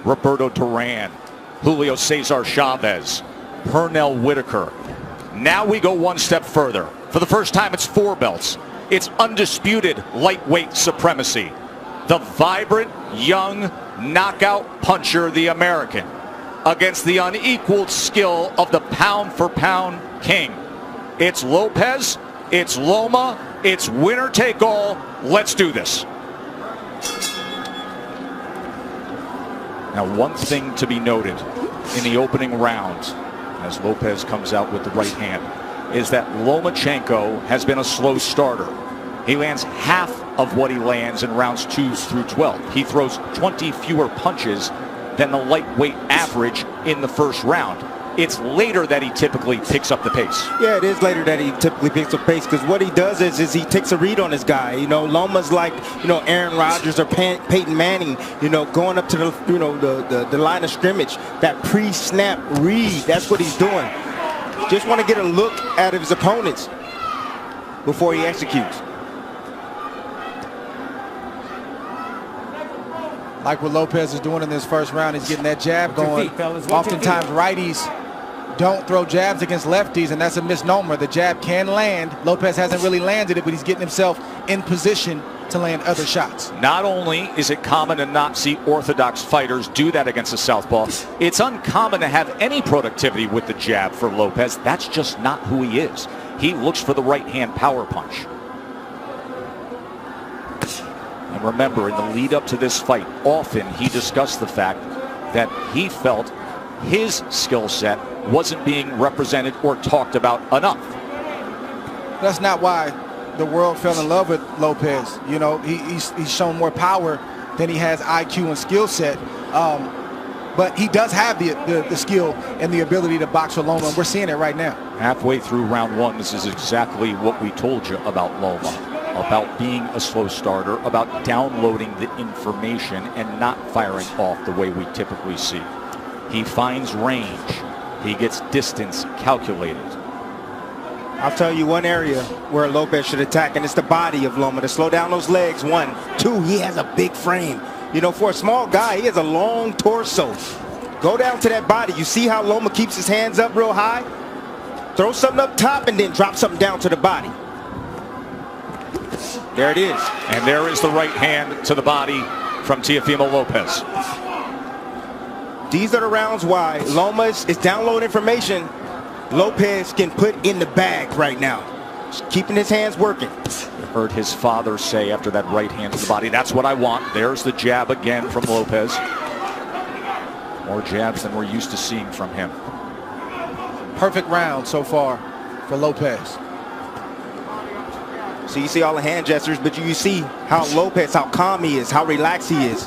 Roberto Duran, Julio Cesar Chavez, Pernell Whitaker. Now we go one step further. For the first time, it's 4 belts. It's undisputed lightweight supremacy. The vibrant, young, knockout puncher, the American, against the unequaled skill of the pound-for-pound king. It's Lopez, it's Loma, it's winner take all. Let's do this. Now, one thing to be noted in the opening round, as Lopez comes out with the right hand, is that Lomachenko has been a slow starter. He lands half of what he lands in rounds 2 through 12. He throws 20 fewer punches than the lightweight average in the first round. It's later that he typically picks up the pace. Yeah, it is later that he typically picks up pace, because what he does is he takes a read on his guy. You know, Loma's like, you know, Aaron Rodgers or Peyton Manning, you know, going up to the, you know, the line of scrimmage. That pre-snap read, that's what he's doing. Just want to get a look at his opponents before he executes. Like what Lopez is doing in this first round, he's getting that jab going. Oftentimes righties don't throw jabs against lefties, and that's a misnomer. The jab can land. Lopez hasn't really landed it, but he's getting himself in position to land other shots. Not only is it common to not see orthodox fighters do that against a southpaw, it's uncommon to have any productivity with the jab for Lopez. That's just not who he is. He looks for the right hand power punch. And remember, in the lead up to this fight, often he discussed the fact that he felt his skill set wasn't being represented or talked about enough. That's not why the world fell in love with Lopez. You know, he's shown more power than he has IQ and skill set. But he does have the skill and the ability to box for Loma, and we're seeing it right now. Halfway through round 1, this is exactly what we told you about Loma. About being a slow starter, about downloading the information and not firing off the way we typically see. He finds range. He gets distance calculated. I'll tell you one area where Lopez should attack, and it's the body of Loma, to slow down those legs. 1, 2, he has a big frame. You know, for a small guy, he has a long torso. Go down to that body. You see how Loma keeps his hands up real high? Throw something up top and then drop something down to the body. There it is. And there is the right hand to the body from Teófilo López. These are the rounds why Loma is downloading information Lopez can put in the bag right now. Just keeping his hands working. You heard his father say after that right hand to the body, that's what I want. There's the jab again from Lopez. More jabs than we're used to seeing from him. Perfect round so far for Lopez. So you see all the hand gestures, but you see how Lopez, how calm he is, how relaxed he is.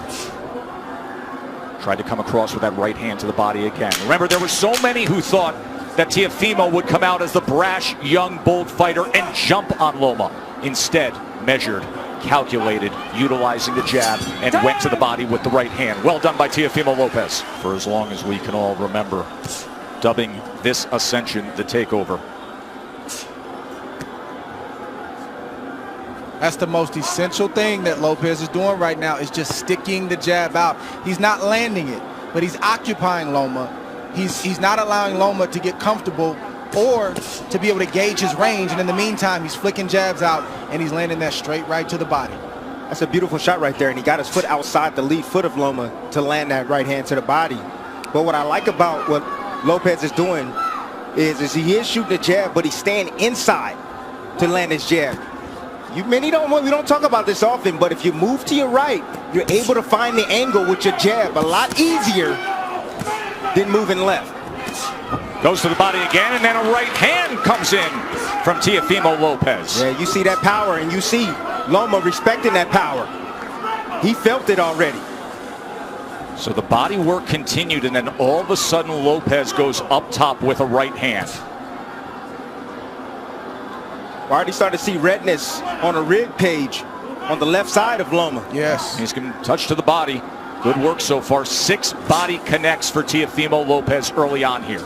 Tried to come across with that right hand to the body again. Remember, there were so many who thought that Teófimo would come out as the brash, young, bold fighter and jump on Loma. Instead, measured, calculated, utilizing the jab, and went to the body with the right hand. Well done by Teófilo López. For as long as we can all remember, dubbing this ascension the takeover. That's the most essential thing that Lopez is doing right now, is just sticking the jab out. He's not landing it, but he's occupying Loma. He's not allowing Loma to get comfortable or to be able to gauge his range. And in the meantime, he's flicking jabs out, and he's landing that straight right to the body. That's a beautiful shot right there, and he got his foot outside the lead foot of Loma to land that right hand to the body. But what I like about what Lopez is doing is he is shooting the jab, but he's staying inside to land his jab. We don't talk about this often, but if you move to your right, you're able to find the angle with your jab a lot easier than moving left. Goes to the body again, and then a right hand comes in from Teófilo López. Yeah, you see that power, and you see Loma respecting that power. He felt it already. So the body work continued, and then all of a sudden Lopez goes up top with a right hand. We already started to see redness on a rib cage on the left side of Loma. Yes. He's going to touch to the body. Good work so far. 6 body connects for Teófilo López early on here.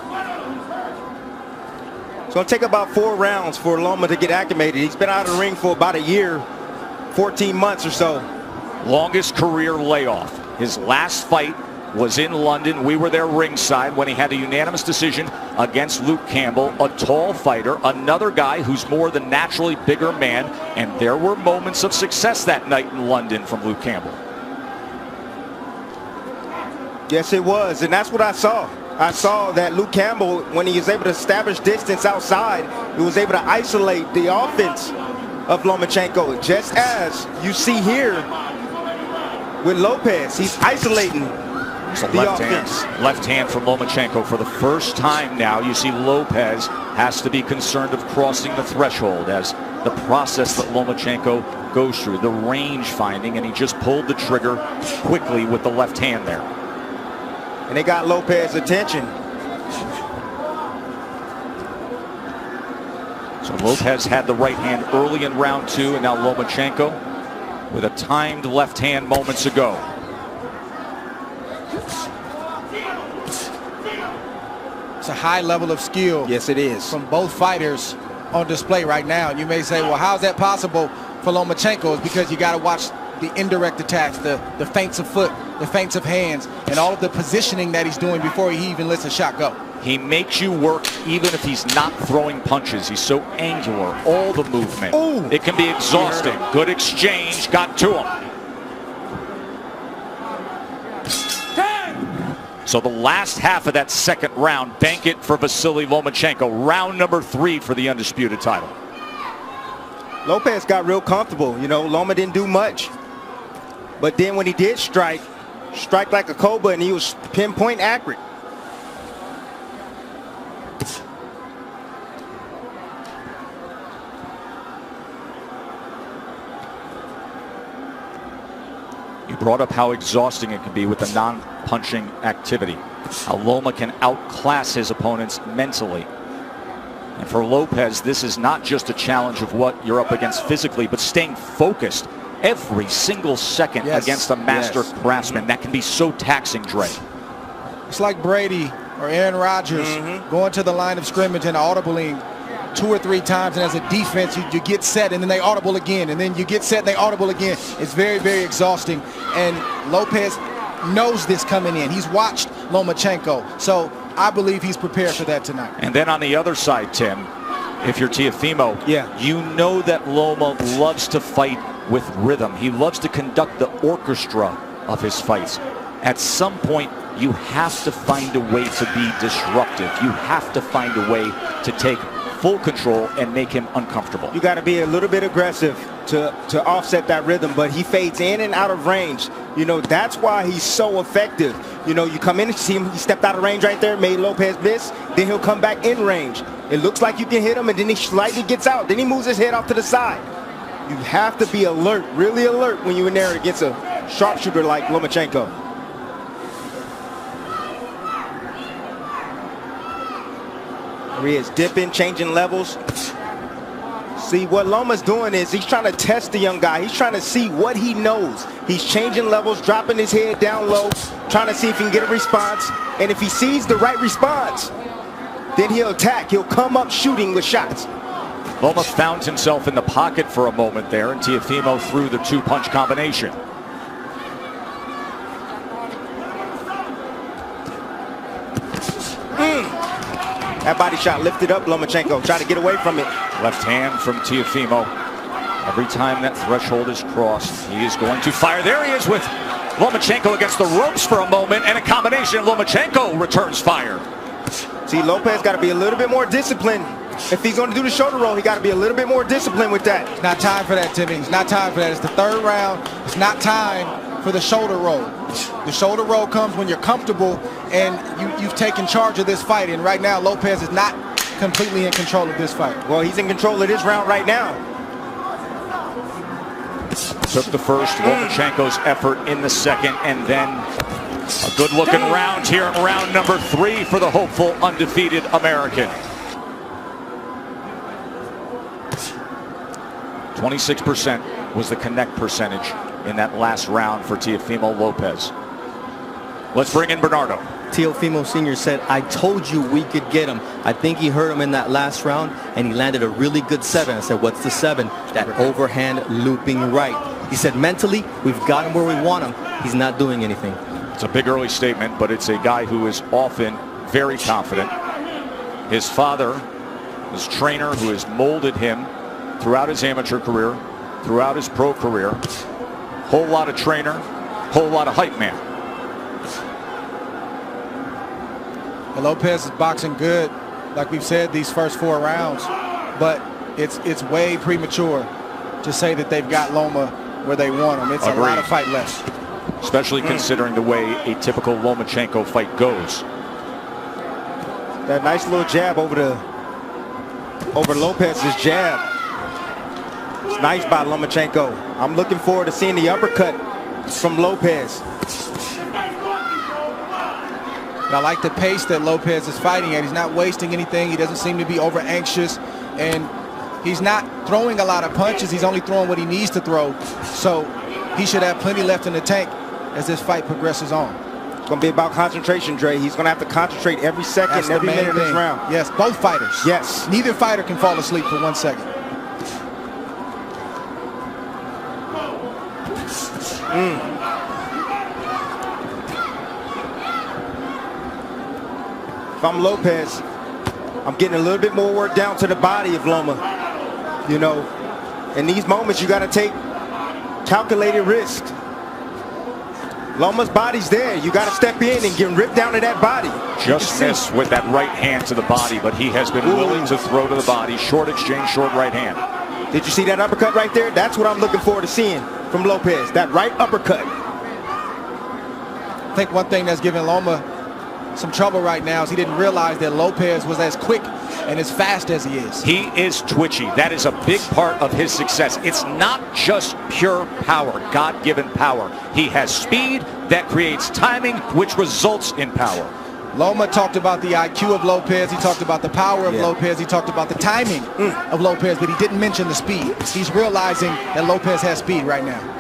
It's going to take about 4 rounds for Loma to get acclimated. He's been out of the ring for about a year, 14 months or so. Longest career layoff. His last fight was in London. We were there ringside when he had a unanimous decision against Luke Campbell, a tall fighter, another guy who's more than naturally bigger man, and there were moments of success that night in London from Luke Campbell. Yes, it was, and that's what I saw. I saw that Luke Campbell, when he was able to establish distance outside, he was able to isolate the offense of Lomachenko, just as you see here with Lopez. He's isolating the offense. Left hand from Lomachenko. For the first time now, you see Lopez has to be concerned of crossing the threshold as the process that Lomachenko goes through, the range finding, and he just pulled the trigger quickly with the left hand there. And they got Lopez's attention. So Lopez had the right hand early in round 2, and now Lomachenko with a timed left hand moments ago. It's a high level of skill. Yes, it is. From both fighters on display right now. You may say, well, how is that possible for Lomachenko? It's because you got to watch the indirect attacks, the feints of foot, the feints of hands, and all of the positioning that he's doing before he even lets a shot go. He makes you work even if he's not throwing punches. He's so angular, all the movement. Ooh. It can be exhausting. Good exchange, got to him. So the last half of that second round, bank it for Vasiliy Lomachenko. Round number 3 for the undisputed title. Lopez got real comfortable. You know, Loma didn't do much. But then when he did strike like a cobra, and he was pinpoint accurate. You brought up how exhausting it can be with the non-punching activity. How Loma can outclass his opponents mentally. And for Lopez, this is not just a challenge of what you're up against physically, but staying focused every single second against a master craftsman. That can be so taxing, Dre. It's like Brady or Aaron Rodgers going to the line of scrimmage and audibling 2 or 3 times, and as a defense you get set and then they audible again, and then you get set and they audible again. It's very, very exhausting, and Lopez knows this coming in. He's watched Lomachenko, so I believe he's prepared for that tonight. And then on the other side, Tim, if you're Teófimo, you know that Loma loves to fight with rhythm. He loves to conduct the orchestra of his fights. At some point, you have to find a way to be disruptive. You have to find a way to take full control and make him uncomfortable. You got to be a little bit aggressive to offset that rhythm, but he fades in and out of range. You know, that's why he's so effective. You know, you come in and see him, he stepped out of range right there, made Lopez miss, then he'll come back in range. It looks like you can hit him, and then he slightly gets out. Then he moves his head off to the side. You have to be alert, really alert, when you're in there against a sharpshooter like Lomachenko. There he is, dipping, changing levels. See, what Loma's doing is he's trying to test the young guy. He's trying to see what he knows. He's changing levels, dropping his head down low, trying to see if he can get a response. And if he sees the right response, then he'll attack. He'll come up shooting with shots. Loma found himself in the pocket for a moment there, and Teófimo threw the 2-punch combination. That body shot lifted up Lomachenko, tried to get away from it. Left hand from Teófimo. Every time that threshold is crossed, he is going to fire. There he is with Lomachenko against the ropes for a moment, and a combination. Lomachenko returns fire. See, Lopez got to be a little bit more disciplined. If he's going to do the shoulder roll, he got to be a little bit more disciplined with that. It's not time for that, Timmy. It's not time for that. It's the 3rd round. It's not time for the shoulder roll. The shoulder roll comes when you're comfortable and you've taken charge of this fight. And right now, Lopez is not completely in control of this fight. Well, he's in control of this round right now. Took the first, Lomachenko's effort in the second, and then a good-looking round here in round number 3 for the hopeful undefeated American. 26% was the connect percentage in that last round for Teófimo Lopez. Let's bring in Bernardo. Teófimo Sr. said, I told you we could get him. I think he hurt him in that last round, and he landed a really good 7. I said, what's the 7? That overhand looping right. He said, mentally, we've got him where we want him. He's not doing anything. It's a big early statement, but it's a guy who is often very confident. His father, his trainer, who has molded him throughout his amateur career, throughout his pro career. Whole lot of trainer, whole lot of hype man. Well, Lopez is boxing good, like we've said, these first 4 rounds, but it's way premature to say that they've got Loma where they want him. It's a lot of fight left. Especially considering the way a typical Lomachenko fight goes. That nice little jab over Lopez's jab. It's nice by Lomachenko. I'm looking forward to seeing the uppercut from Lopez. I like the pace that Lopez is fighting at. He's not wasting anything. He doesn't seem to be over anxious, and he's not throwing a lot of punches. He's only throwing what he needs to throw. So he should have plenty left in the tank as this fight progresses on. It's going to be about concentration, Dre. He's going to have to concentrate every second, every minute of this round. Yes, both fighters. Yes. Neither fighter can fall asleep for 1 second. If I'm Lopez, I'm getting a little bit more work down to the body of Loma. You know, in these moments, you got to take calculated risk. Loma's body's there. You got to step in and get ripped down to that body. Just missed with that right hand to the body, but he has been willing to throw to the body. Short exchange, short right hand. Did you see that uppercut right there? That's what I'm looking forward to seeing from Lopez. That right uppercut. I think one thing that's giving Loma some trouble right now is he didn't realize that Lopez was as quick and as fast as he is. He is twitchy. That is a big part of his success. It's not just pure power, God-given power. He has speed that creates timing, which results in power. Loma talked about the IQ of Lopez. He talked about the power of Lopez. He talked about the timing of Lopez, but he didn't mention the speed. He's realizing that Lopez has speed right now.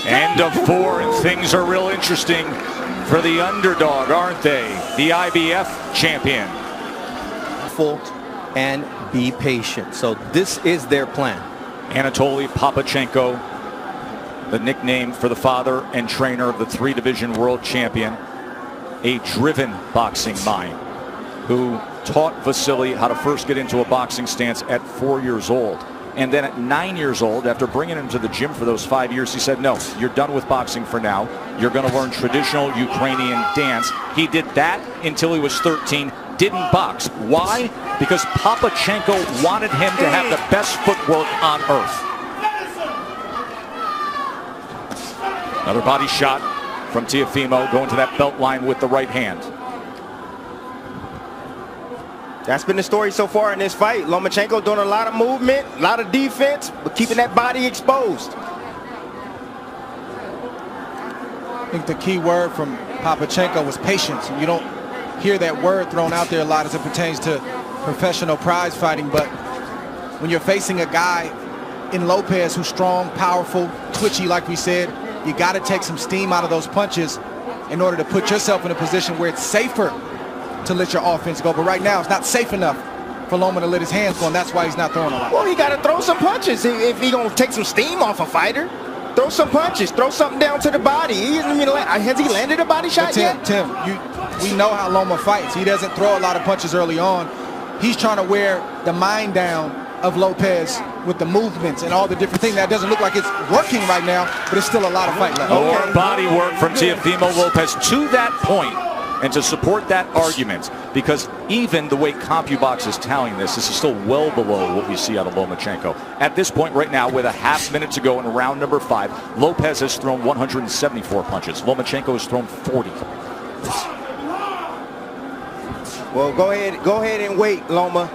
End of 4, and things are real interesting for the underdog, aren't they? The IBF champion. And be patient. So this is their plan. Anatoly Papachenko, the nickname for the father and trainer of the 3-division world champion, a driven boxing mind who taught Vasiliy how to first get into a boxing stance at 4 years old. And then at 9 years old, after bringing him to the gym for those 5 years, he said, no, you're done with boxing for now. You're going to learn traditional Ukrainian dance. He did that until he was 13, didn't box. Why? Because Papachenko wanted him to have the best footwork on earth. Another body shot from Teófilo, going to that belt line with the right hand. That's been the story so far in this fight. Lomachenko doing a lot of movement, a lot of defense, but keeping that body exposed. I think the key word from Papachenko was patience. You don't hear that word thrown out there a lot as it pertains to professional prize fighting, but when you're facing a guy in Lopez who's strong, powerful, twitchy, like we said, you got to take some steam out of those punches in order to put yourself in a position where it's safer to let your offense go. But right now, it's not safe enough for Loma to let his hands go, and that's why he's not throwing a lot. Well, he got to throw some punches if he's going to take some steam off a fighter. Throw some punches. Throw something down to the body. Has he landed a body shot yet? Tim, we know how Loma fights. He doesn't throw a lot of punches early on. He's trying to wear the mind down of Lopez with the movements and all the different things. That doesn't look like it's working right now, but it's still a lot of fight left. More body work from Teófilo López to that point. And to support that argument, because even the way CompuBox is tallying this is still well below what we see out of Lomachenko. At this point right now, with a half minute to go in round number 5, Lopez has thrown 174 punches. Lomachenko has thrown 40. Well, go ahead and wait, Loma.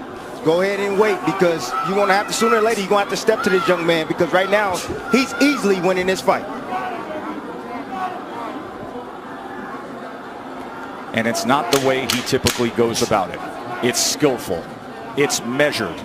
Go ahead and wait, because you're going to have to, sooner or later, you're going to have to step to this young man, because right now, he's easily winning this fight. And it's not the way he typically goes about it. It's skillful. It's measured.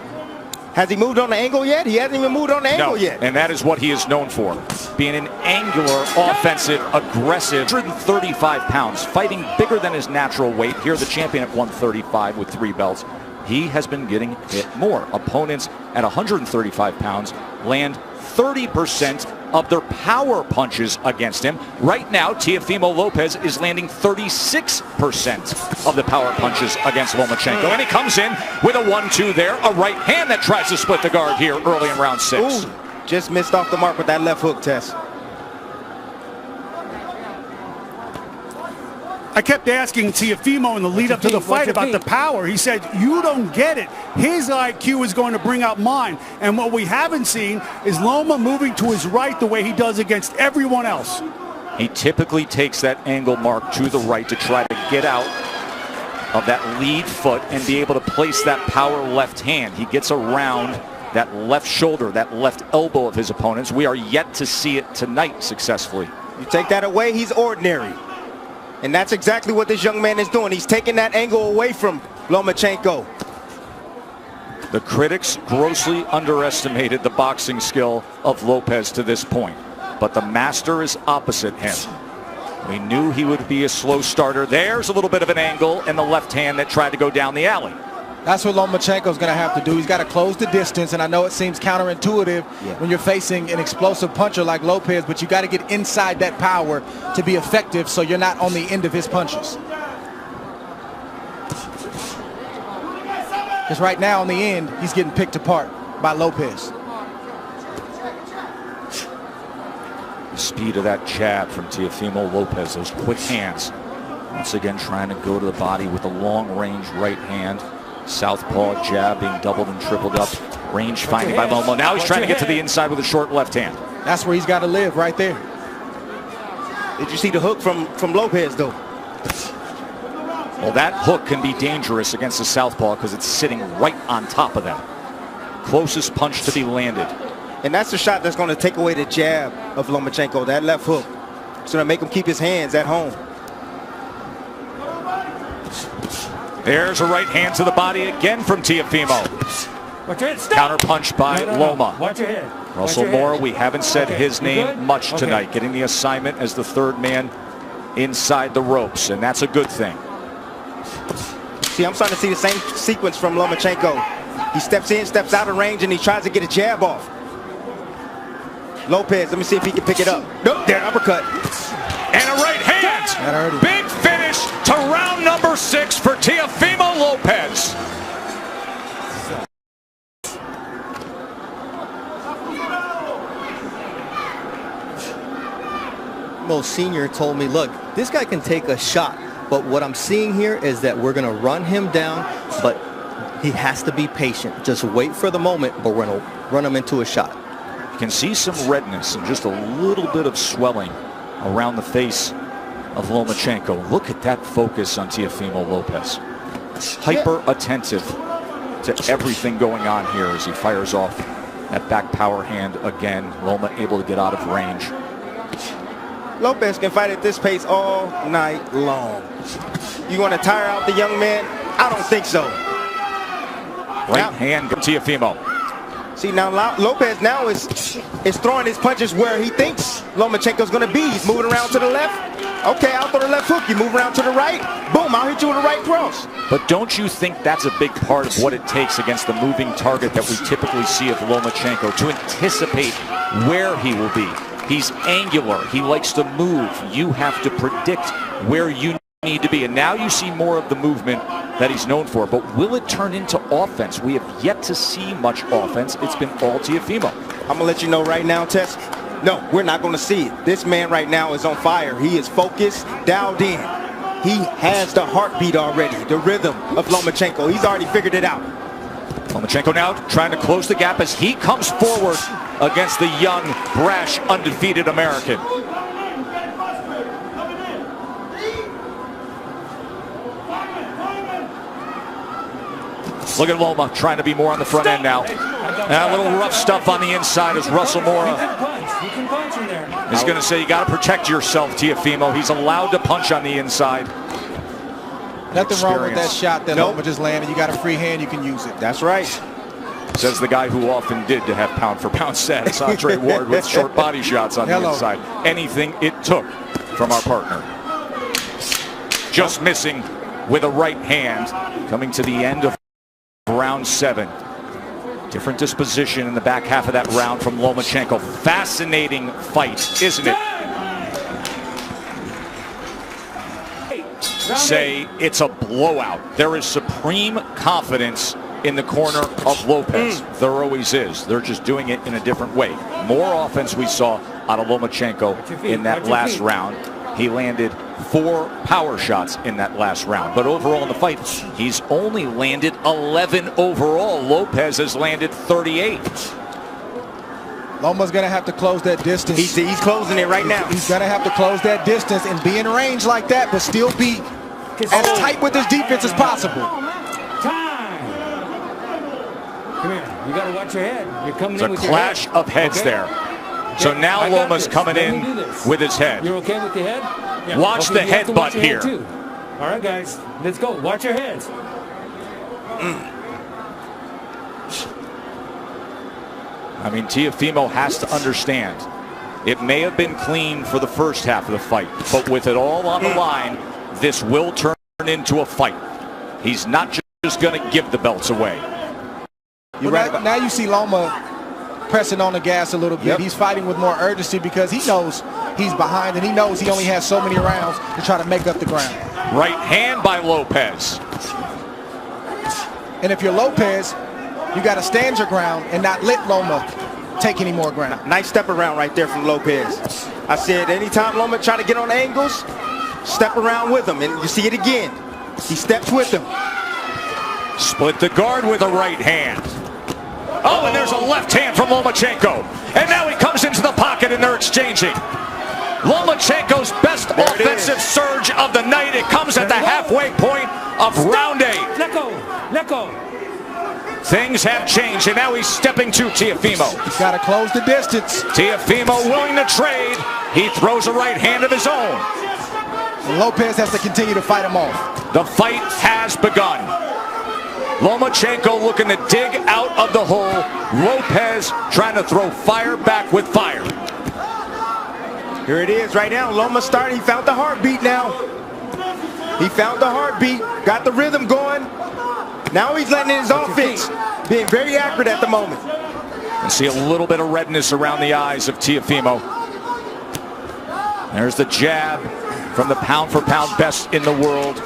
Has he moved on the angle yet? He hasn't even moved on the angle yet. And that is what he is known for. Being an angular, offensive, aggressive, 135 pounds, fighting bigger than his natural weight. Here the champion at 135 with 3 belts. He has been getting hit more. Opponents at 135 pounds land 30% of their power punches against him. Right now, Teófilo López is landing 36% of the power punches against Lomachenko. And he comes in with a 1-2 there. A right hand that tries to split the guard here early in round 6. Ooh, just missed off the mark with that left hook, Tess. I kept asking Teófilo in the lead up to the fight about the power. He said, you don't get it. His IQ is going to bring out mine. And what we haven't seen is Loma moving to his right the way he does against everyone else. He typically takes that angle mark to the right to try to get out of that lead foot and be able to place that power left hand. He gets around that left shoulder, that left elbow of his opponents. We are yet to see it tonight successfully. You take that away, he's ordinary. And that's exactly what this young man is doing. He's taking that angle away from Lomachenko. The critics grossly underestimated the boxing skill of Lopez to this point. But the master is opposite him. We knew he would be a slow starter. There's a little bit of an angle in the left hand that tried to go down the alley. That's what Lomachenko's going to have to do. He's got to close the distance, and I know it seems counterintuitive when you're facing an explosive puncher like Lopez, but you got to get inside that power to be effective so you're not on the end of his punches. Because right now, in the end, he's getting picked apart by Lopez. The speed of that jab from Teófilo López, those quick hands. Once again, trying to go to the body with a long-range right hand. Southpaw jab being doubled and tripled up. Range finding by Loma. Now he's trying to get to the inside with a short left hand. That's where he's got to live, right there. Did you see the hook from Lopez, though? Well, that hook can be dangerous against the southpaw because it's sitting right on top of them. Closest punch to be landed. And that's the shot that's going to take away the jab of Lomachenko, that left hook. It's going to make him keep his hands at home. There's a right hand to the body again from Teófilo. Counter punch by Loma. Russell Mora, we haven't said his name much tonight. Getting the assignment as the third man inside the ropes, and that's a good thing. See, I'm starting to see the same sequence from Lomachenko. He steps in, steps out of range, and he tries to get a jab off. Lopez, let me see if he can pick it up. Nope, there, uppercut. And a right hand. Big finish to round number 6 for Teófilo López. Mo Sr. told me, look, this guy can take a shot, but what I'm seeing here is that we're going to run him down, but he has to be patient. Just wait for the moment, but we're going to run him into a shot. You can see some redness and just a little bit of swelling around the face of Lomachenko. Look at that focus on Teófilo López. Hyper attentive to everything going on here as he fires off that back power hand again. Loma able to get out of range. Lopez can fight at this pace all night long. You want to tire out the young man? I don't think so. Right hand, Teófilo. See, now Lopez now is throwing his punches where he thinks Lomachenko's going to be. He's moving around to the left. Okay, I'll throw the left hook. You move around to the right. Boom, I'll hit you with a right cross. But don't you think that's a big part of what it takes against the moving target that we typically see of Lomachenko, to anticipate where he will be? He's angular. He likes to move. You have to predict where you need to be. And now you see more of the movement that he's known for. But will it turn into offense? We have yet to see much offense. It's been all Teófilo. I'm going to let you know right now, Tess. No, we're not going to see it. This man right now is on fire. He is focused, dialed in. He has the heartbeat already, the rhythm of Lomachenko. He's already figured it out. Lomachenko now trying to close the gap as he comes forward against the young, brash, undefeated American. Look at Loma trying to be more on the front end now. And a little rough stuff on the inside as Russell Mora is going to say you got to protect yourself, Teófilo. He's allowed to punch on the inside. Nothing wrong with that shot that Loma just landed. You got a free hand, you can use it. That's right. Says the guy who often did to have pound-for-pound status, Andre Ward, with short body shots on the inside. Anything it took from our partner. Just missing with a right hand. Coming to the end of round 7. Different disposition in the back half of that round from Lomachenko. Fascinating fight, isn't it? Say it's a blowout. There is supreme confidence in the corner of Lopez. There always is. They're just doing it in a different way. More offense we saw out of Lomachenko in that last round. He landed 4 power shots in that last round. But overall in the fight, he's only landed 11 overall. Lopez has landed 38. Loma's going to have to close that distance. He's closing it right now. He's going to have to close that distance and be in range like that, but still be as tight with his defense as possible. Come here. You got to watch your head. You're coming in with your head. It's a clash of heads there. So now Loma's coming in with his head. You're okay with the head? Yeah. Watch the headbutt here. All right, guys. Let's go. Watch your heads. I mean, Teófimo has to understand. It may have been clean for the first half of the fight, but with it all on the line, this will turn into a fight. He's not just going to give the belts away. Now you see Loma pressing on the gas a little bit. He's fighting with more urgency because he knows he's behind and he knows he only has so many rounds to try to make up the ground. Right hand by Lopez. And if you're Lopez, you got to stand your ground and not let Loma take any more ground. Nice step around right there from Lopez. I said anytime Loma try to get on angles, step around with him. And you see it again. He steps with him. Split the guard with a right hand. Oh, and there's a left hand from Lomachenko. And now he comes into the pocket and they're exchanging. Lomachenko's best offensive surge of the night. It comes at the halfway point of round 8. Let go. Let go. Things have changed, and now he's stepping to Teófimo. He's got to close the distance. Teófimo willing to trade. He throws a right hand of his own. And Lopez has to continue to fight him off. The fight has begun. Lomachenko looking to dig out of the hole. Lopez trying to throw fire back with fire. Here it is right now. Loma started. He found the heartbeat now. He found the heartbeat. Got the rhythm going. Now he's letting in his offense. Being very accurate at the moment. You see a little bit of redness around the eyes of Teófimo. There's the jab from the pound-for-pound best in the world.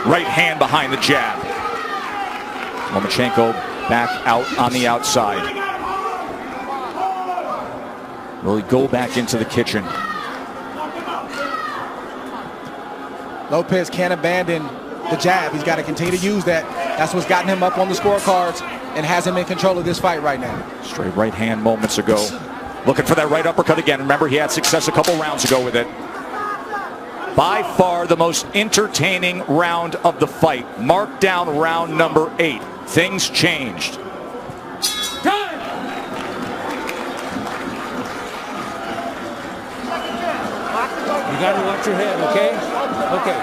Right hand behind the jab. Lomachenko back out on the outside. Will he go back into the kitchen? Lopez can't abandon the jab. He's got to continue to use that. That's what's gotten him up on the scorecards and has him in control of this fight right now. Straight right hand moments ago. Looking for that right uppercut again. Remember, he had success a couple rounds ago with it. By far the most entertaining round of the fight. Mark down round number 8. Things changed. Time! You got to watch your head, okay? Okay.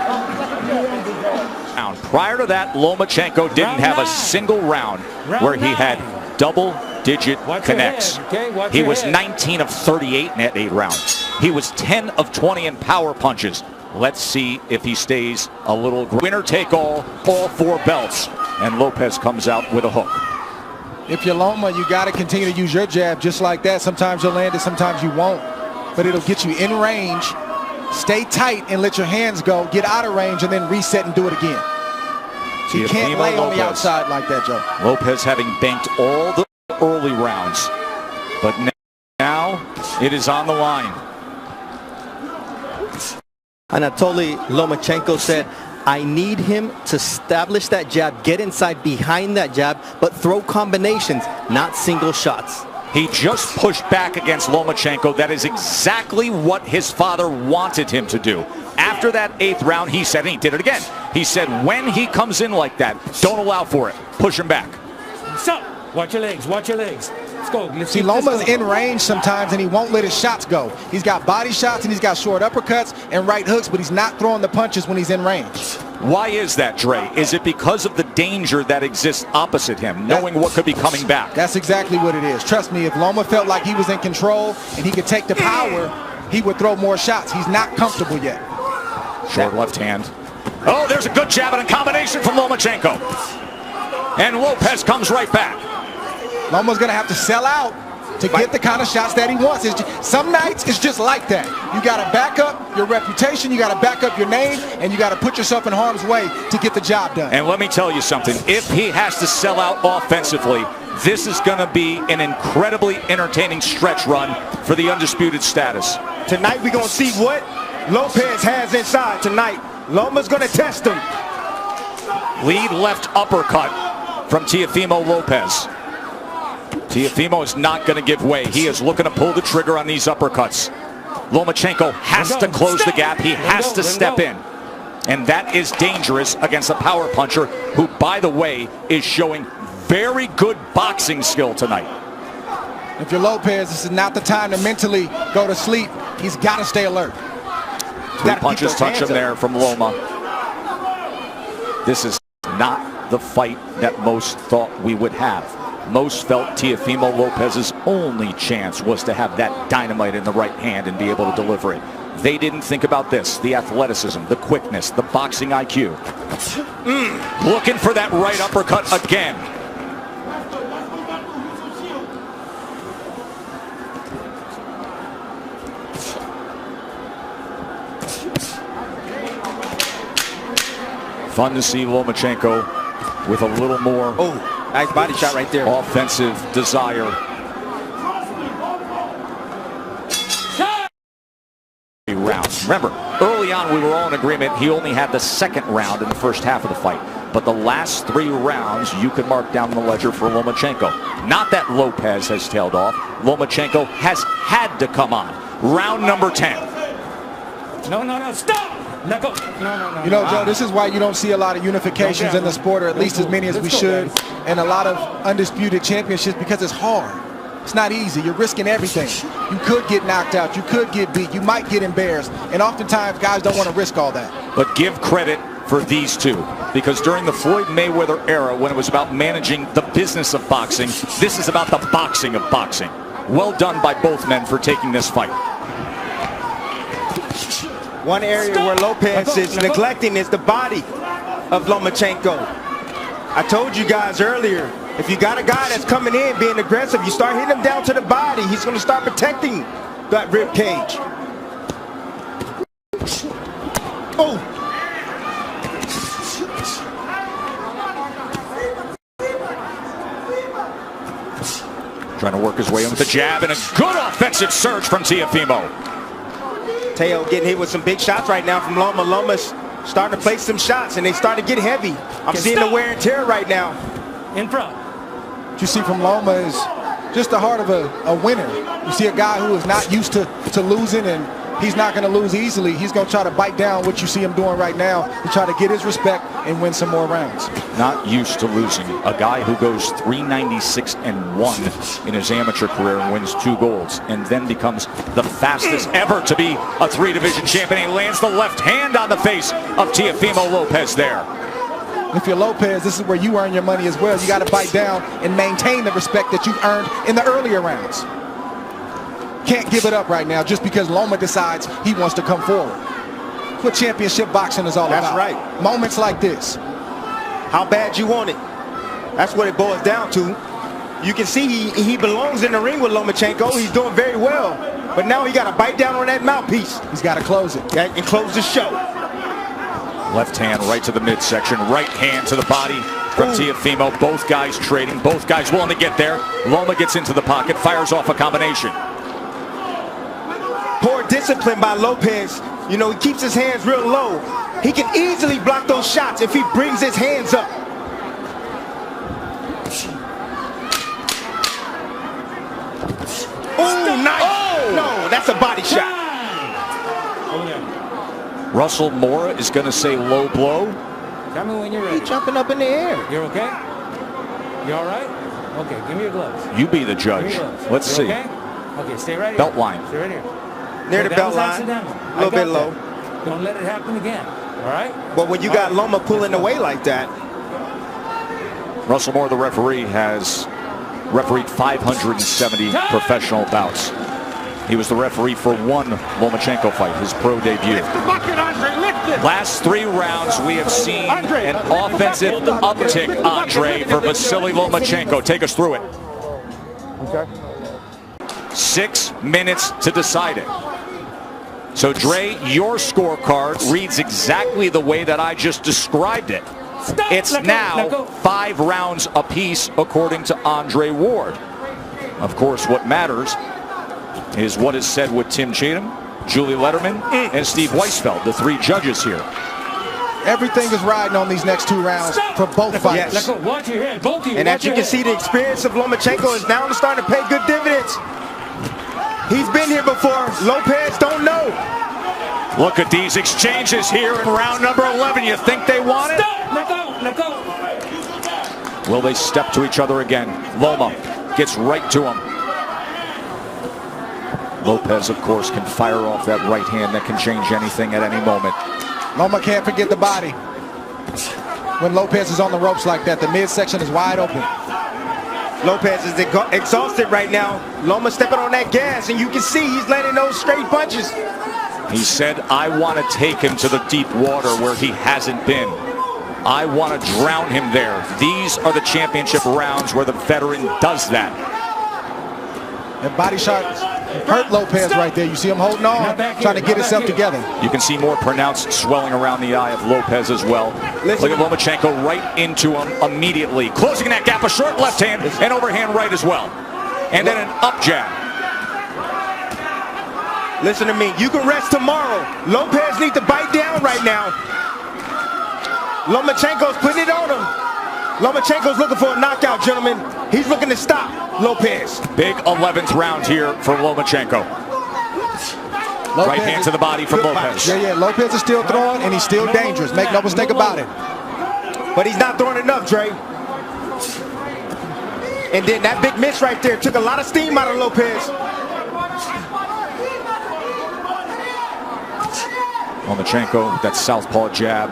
Prior to that, Lomachenko didn't have a single round where he had double-digit connects. He was 19 of 38 in that 8 rounds. He was 10 of 20 in power punches. Let's see if he stays a little. Winner take all 4 belts. And Lopez comes out with a hook. If you're Loma, you got to continue to use your jab just like that. Sometimes you'll land it, sometimes you won't. But it'll get you in range. Stay tight and let your hands go. Get out of range and then reset and do it again. So you can't lay on the outside like that, Joe. Lopez having banked all the early rounds. But now it is on the line. Anatoly Lomachenko said, I need him to establish that jab, get inside behind that jab, but throw combinations, not single shots. He just pushed back against Lomachenko. That is exactly what his father wanted him to do. After that 8th round, he said, and he did it again. He said, when he comes in like that, don't allow for it. Push him back. Stop. Watch your legs. Watch your legs. Let's go. Let's See, keep this Loma's going. in range sometimes, and he won't let his shots go. He's got body shots, and he's got short uppercuts and right hooks, but he's not throwing the punches when he's in range. Why is that, Dre? Is it because of the danger that exists opposite him, knowing what could be coming back? That's exactly what it is. Trust me, if Loma felt like he was in control and he could take the power, he would throw more shots. He's not comfortable yet. Short left hand. Oh, there's a good jab and a combination from Lomachenko. And Lopez comes right back. Loma's going to have to sell out to get the kind of shots that he wants. Some nights it's just like that. You got to back up your reputation, you got to back up your name, and you got to put yourself in harm's way to get the job done. And let me tell you something. If he has to sell out offensively, this is going to be an incredibly entertaining stretch run for the undisputed status. Tonight we're going to see what Lopez has inside tonight. Loma's going to test him. Lead left uppercut from Teófilo López. Teófilo is not going to give way. He is looking to pull the trigger on these uppercuts. Lomachenko has to close the gap. He has to step in. And that is dangerous against a power puncher who, by the way, is showing very good boxing skill tonight. If you're Lopez, this is not the time to mentally go to sleep. He's got to stay alert. Three punches touch him there from Loma. This is not the fight that most thought we would have. Most felt Teófilo López's only chance was to have that dynamite in the right hand and be able to deliver it. They didn't think about this, the athleticism, the quickness, the boxing IQ. Looking for that right uppercut again. Fun to see Lomachenko with a little more nice body shot right there. Offensive desire. Rounds. Remember, early on we were all in agreement he only had the second round in the first half of the fight. But the last 3 rounds you could mark down the ledger for Lomachenko. Not that Lopez has tailed off. Lomachenko has had to come on. Round number 10. No, stop! No. You know, Joe, this is why you don't see a lot of unifications in the sport, or at least as many as we should, and a lot of undisputed championships, because it's hard. It's not easy. You're risking everything. You could get knocked out. You could get beat. You might get embarrassed. And oftentimes, guys don't want to risk all that. But give credit for these two, because during the Floyd Mayweather era, when it was about managing the business of boxing, this is about the boxing of boxing. Well done by both men for taking this fight. One area where Lopez is neglecting is the body of Lomachenko. I told you guys earlier, if you got a guy that's coming in being aggressive, you start hitting him down to the body, he's going to start protecting that rib cage. Trying to work his way in with the jab and a good offensive surge from Teófilo. Teo getting hit with some big shots right now from Loma. Loma's starting to place some shots, and they start to get heavy. I'm seeing the wear and tear right now. In front. What you see from Loma is just the heart of a winner. You see a guy who is not used to losing, and he's not going to lose easily. He's going to try to bite down what you see him doing right now to try to get his respect and win some more rounds. Not used to losing. A guy who goes 396-1 in his amateur career and wins 2 golds, and then becomes the fastest ever to be a 3-division champion. He lands the left hand on the face of Teófilo López there. If you're Lopez, this is where you earn your money as well. You got to bite down and maintain the respect that you've earned in the earlier rounds. Can't give it up right now just because Loma decides he wants to come forward. That's what championship boxing is all about. That's right. Moments like this. How bad you want it. That's what it boils down to. You can see he belongs in the ring with Lomachenko. He's doing very well. But now he got to bite down on that mouthpiece. He's got to close it. And close the show. Left hand right to the midsection. Right hand to the body from Teófilo. Both guys trading. Both guys willing to get there. Loma gets into the pocket. Fires off a combination. Poor discipline by Lopez. You know, he keeps his hands real low. He can easily block those shots if he brings his hands up. Oh, nice. Oh. No, that's a body shot. Russell Mora is going to say low blow. Tell me when you're ready. He's jumping up in the air. You're okay? You all right? Okay, give me your gloves. You be the judge. Let's see. Okay? Okay, stay right here. Belt line. Stay right here. Near the That belt was line. accidental. A little bit low. Don't let it happen again. All right? But when you got Loma pulling away like that. Russell Moore, the referee, has refereed 570 professional bouts. He was the referee for one Lomachenko fight, his pro debut. Last 3 rounds, we have seen an offensive uptick, Andre, for Vasiliy Lomachenko. Take us through it. Okay. 6 minutes to decide it. So, Dre, your scorecard reads exactly the way that I just described it. It's now 5 rounds apiece, according to Andre Ward. Of course, what matters is what is said with Tim Cheatham, Julie Letterman, and Steve Weisfeld, the 3 judges here. Everything is riding on these next 2 rounds for both fighters. Yes. Watch your head, both of you. And as you can see, the experience of Lomachenko is now starting to pay good dividends. He's been here before. Lopez don't know. Look at these exchanges here in round number 11. You think they want it? Let go, let go. Will they step to each other again? Loma gets right to him. Lopez, of course, can fire off that right hand that can change anything at any moment. Loma can't forget the body. When Lopez is on the ropes like that, the midsection is wide open. Lopez is exhausted right now. Loma stepping on that gas, and you can see he's landing those straight punches. He said, I want to take him to the deep water where he hasn't been. I want to drown him there. These are the championship rounds where the veteran does that. And body shot hurt Lopez right there. You see him holding on, trying to get himself together. You can see more pronounced swelling around the eye of Lopez as well. Look at Lomachenko right into him immediately. Closing that gap, a short left hand and overhand right as well. And then an up jab. Listen to me, you can rest tomorrow. Lopez needs to bite down right now. Lomachenko's putting it on him. Lomachenko's looking for a knockout, gentlemen. He's looking to stop Lopez. Big 11th round here for Lomachenko. Right hand to the body from Lopez. Yeah, Lopez is still throwing, and he's still dangerous. Make no mistake about it. But he's not throwing enough, Dre. And then that big miss right there took a lot of steam out of Lopez. Lomachenko, that southpaw jab.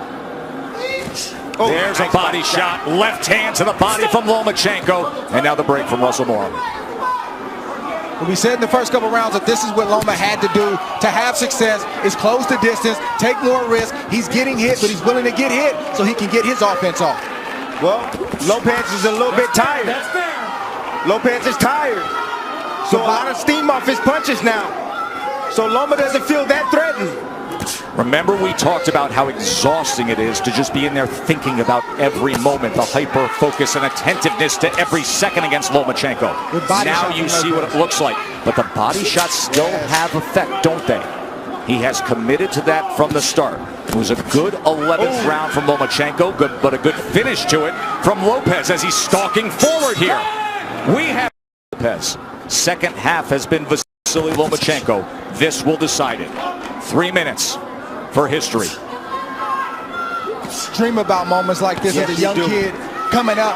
Oh, there's a body shot. Left hand to the body from Lomachenko. And now the break from Russell Moore. We said in the first couple rounds that this is what Loma had to do to have success, is close the distance, take more risk. He's getting hit, but he's willing to get hit so he can get his offense off. Well, Lopez is a little bit tired. That's fair. Lopez is tired. So a lot of steam off his punches now. So Loma doesn't feel that threatened. Remember, we talked about how exhausting it is to just be in there thinking about every moment, the hyper focus and attentiveness to every second against Lomachenko. Now you see what it looks like. But the body shots still have effect, don't they? He has committed to that from the start. It was a good 11th round from Lomachenko, but a good finish to it from Lopez as he's stalking forward here. We have Lopez. Second half has been Vasiliy Lomachenko. This will decide it. 3 minutes for history. Dream about moments like this as a young kid coming up,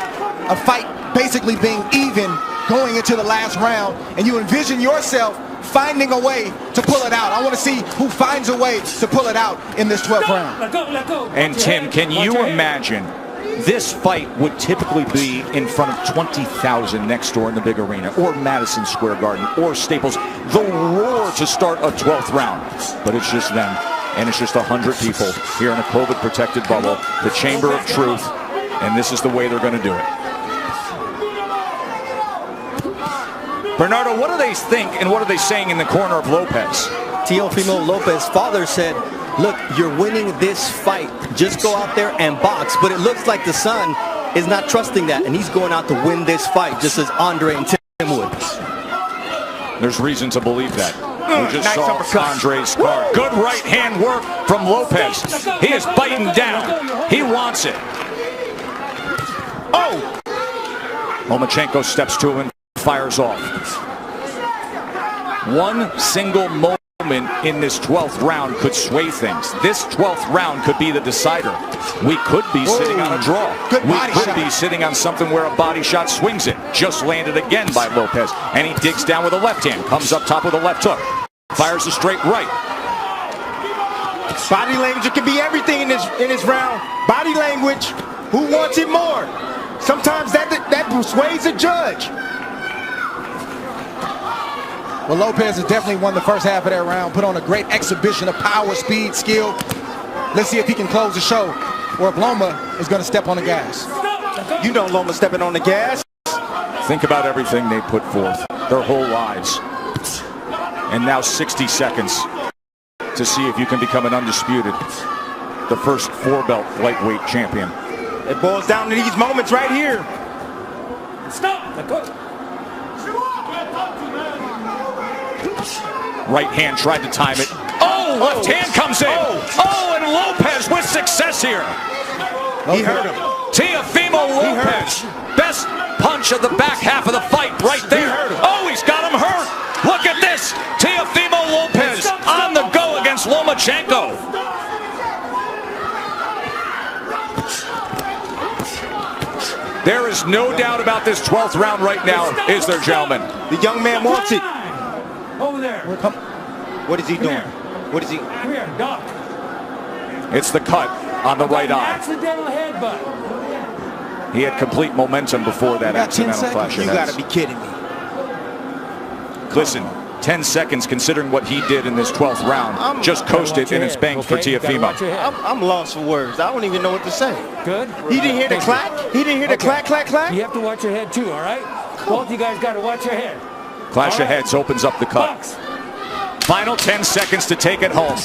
a fight basically being even going into the last round, and you envision yourself finding a way to pull it out. I want to see who finds a way to pull it out in this 12th round. Let go. And Tim, can you imagine this fight would typically be in front of 20,000 next door in the big arena, or Madison Square Garden, or Staples. The roar to start a 12th round. But it's just them, and it's just 100 people here in a COVID-protected bubble, the Chamber of Truth, and this is the way they're going to do it. Bernardo, what do they think, and what are they saying in the corner of Lopez? Teófilo López's father said, look, you're winning this fight. Just go out there and box. But it looks like the son is not trusting that, and he's going out to win this fight, just as Andre and Tim would. There's reason to believe that. We just saw Andre's card. Good right hand work from Lopez. He is biting down. He wants it. Oh! Lomachenko steps to him and fires off. One single moment in this 12th round could sway things. This 12th round could be the decider. We could be sitting on a draw. We could be sitting on something where a body shot swings it. Just landed again by Lopez. And he digs down with a left hand. Comes up top with a left hook. Fires a straight right. Body language can be everything in this round. Body language. Who wants it more? Sometimes that persuades a judge. Well, Lopez has definitely won the first half of that round. Put on a great exhibition of power, speed, skill. Let's see if he can close the show, or if Loma is going to step on the gas. You know Loma stepping on the gas. Think about everything they put forth their whole lives. And now 60 seconds to see if you can become an undisputed, the first 4-belt lightweight champion. It boils down to these moments right here. Stop! Right hand tried to time it. Oh, left hand comes in. Oh, and Lopez with success here. He hurt him. Teófilo López. Best punch of the back half of the fight right there. Oh, he's got him hurt. Look at this. Teófilo López on the go against Lomachenko. There is no doubt about this 12th round right now, is there, gentlemen? The young man wants it. Over there. What is he doing? What is he? Come here, Doc. It's the cut on the right eye. Accidental headbutt. He had complete momentum before that accidental clash of You heads. got to be kidding me. Listen, 10 seconds considering what he did in this 12th round. Just coasted and it's banged for Teófilo. I'm lost for words. I don't even know what to say. Good. He didn't hear the clack? He didn't hear the clack, clack, clack? You have to watch your head too, all right? Both you guys got to watch your head. Clash of heads opens up the cut. Box. Final 10 seconds to take it home.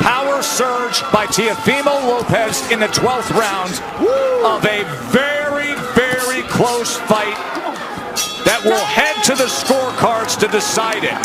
Power surge by Teófilo López in the 12th round of a very, very close fight that will head to the scorecards to decide it.